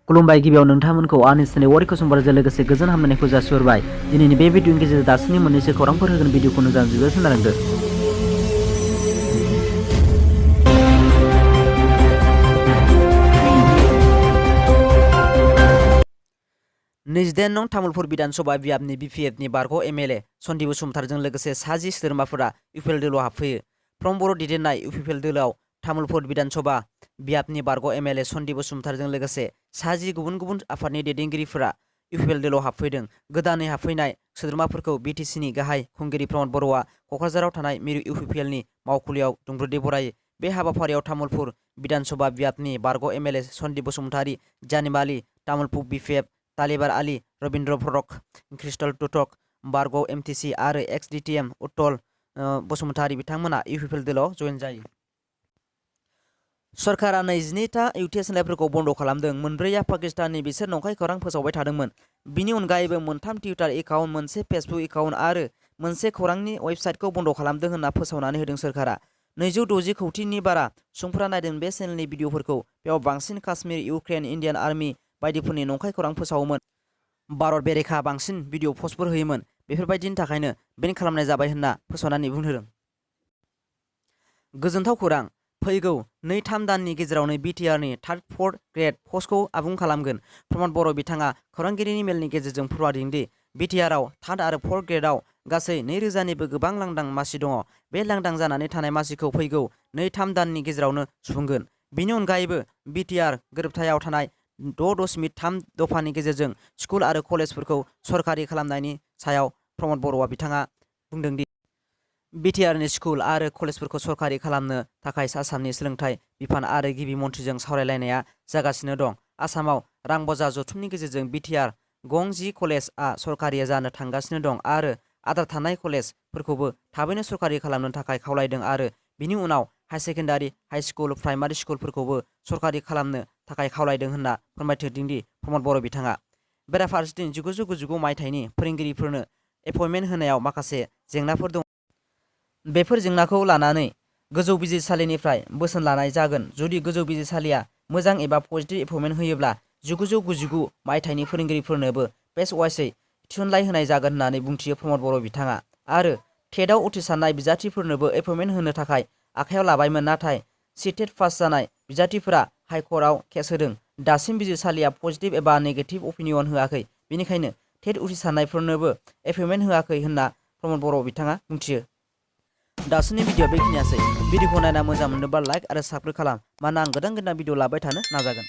खुलुमबाय गिबियाव नोंथांमोनखौ आंनि चेनेल वारिखौ समबारजों लोगोसे गोजोन हामलायनायखौ जासिहरबाय। दिनैनि बे भिडिअनि गेजेरजों दासिमनि मोननैसो खौरांफोर होगोन भिडिअखौ मोजां जोबोद खोनालांदो। नैजिदाइन नं तामुलपुर बिधानसभा बियाबनि बिपिएफनि बारग' एमएलए सन्दीप बसुमतारीजों लोगोसे 60 सोद्रोमाफोरा इउपिएल दोलोआव हाबफैयो। प्रमद बर' दैदेननाय इउपिएल दोलोआव तामुलपुर बिधानसभा बियाबनि बारग' एमएलए सन्दीप बसुमतारीजों लोगोसे 60 गुबुन गुबुन आफादनि दैदेनगिरिफोरा इउपिएल दोलोआव हाबफैदों। गोदानै हाबफैनाय सोद्रोमाफोरखौ बिटिसिनि गाहाय खुंगिरि प्रमद बर'आ क'क्राझाराव थानाय मिरु इउपिएलनि मावखुलियाव दुंब्रुदै बरायो। बे हाबाफारियाव तामुलपुर बिधानसभा बियाबनि बारग' एमएलए सन्दीप बसुमतारी, जानिम आली, तामुलपुर बिपिएफ तालिबार आली, रबिन्द्र भरक, क्रिस्टल टुटक, बारग' एमटिसि आरो एक्स-डिटिएम उत्तल बसुमतारी बिथांमोना इउपिएल दोलोआव जयेन जायो। सरकारा 22टा इउटिए चेनेलफोरखौ बन्द' खालामदों। मोनब्रैया पाकिस्ताननि बिसोर नंखाय खौरां फोसावबाय थादोंमोन। बिनि अनगायैबो 3 टुइटार एकाउन्ट, मोनसे फेसबुक एकाउन्ट आरो मोनसे खौरांनि वेबसाइटखौ बन्द' खालामदों होनना फोसावनानै होदों सोरखारा। 260 कौटिनि बारा सुबुंफोरा नायदों बे चेनेलनि भिडिअफोरखौ। बेयाव बांसिन काश्मीर, इउक्रेन, इन्डियान आर्मि बायदिफोरनि नंखाय खौरां फोसावोमोन। भारत बेरेखा बांसिन भिडिअ पस्टफोर होयोमोन। बेफोरबायदिनि थाखायनो बेन खालामनाय जाबाय होनना फोसावनानै बुंदों। गोजोनथाव खौरां, फैगौ 2-3 दाननि गेजेरावनो बिटिआरनि थार्ड फर्थ ग्रेड पस्टखौ आबुं खालामगोन। प्रमद बर' बिथाङा खौरांगिरिनि मेलनि गेजेरजों फोरमायदों दि बिटिआरआव थार्ड आरो फर्थ ग्रेडआव गासै 2000निबो गोबां लांदां मासि दङ। बे लांदां जानानै थानाय मासिखौ फैगौ 2-3 दाननि गेजेरावनो सुफुंगोन। बेनि अनगायैबो बिटिआर गोरोबथायाव थानाय 6.3 दफानि गेजेरजों स्कुल आरो कलेजफोरखौ सरकारि खालामनायनि सायाव प्रमद बर'आ बिथाङा बुंदों दि बिटिआरनि स्कुल आरो कलेजफोरखौ सरकारि खालामनो थाखाय आसामनि सोलोंथाइ बिफान आरो गिबि मन्थ्रिजों सावरायलायनाया जागासिनो दं। आसामाव रां बजा जथुमनि गेजेरजों बिटिआर गं 10 कलेजआ सरकारि जानो थांगासिनो दं आरो आद्रा थानाय कलेजफोरखौबो थाबैनो सरकारि खालामनो थाखाय खावलायदों आरो बिनि उनाव high secondary, high school, primary स्कुलफोरखौबो सरकारि खालामनो थाखाय खावलायदों होनना फोरमायथिदों दि प्रमद बर' बिथाङा। बेराफारसेथिं 1999 मायथाइनि फोरोंगिरिफोरनो एपइन्टमेन्ट होनायाव माखासे जेंनाफोर दं। बेफोर जेंनाखौ लानानै गोजौ बिजिरसालिनिफ्राय बोसोन लानाय जागोन। जुदि गोजौ बिजिरसालिया मोजां एबा पजिटिभ एपइन्टमेन्ट होयोब्ला 1999 मायथाइनि फोरोंगिरिफोरनोबो पेज वाइसै थिसनलाइ होनाय जागोन होननानै बुंथियो प्रमद बर' बिथाङा। आरो टेटआव उथ्रिसारनाय बिजाथिफोरनोबो एपइन्टमेन्ट होनो थाखाय आखायाव लाबायमोन, नाथाय सिटेट पास जानाय बिजाथिफोरा हाइकर्टआव केस होदों। दासिम बिजिरसालिया पजिटिभ एबा नेगेटिभ अपिनियन होआखै, बेनिखायनो टेट उथ्रिसारनायफोरनोबो एपइन्टमेन्ट होआखै होनना प्रमद बर' बिथाङा बुंथियो। दासिमनि भिडिअ बेखिनियासै। भिडिअखौ नायना मोजां मोनोब्ला लाइक आरो साबस्क्राइब खालाम, मानोना आं गोदान भिडिअ लाबाय थानो नाजागोन।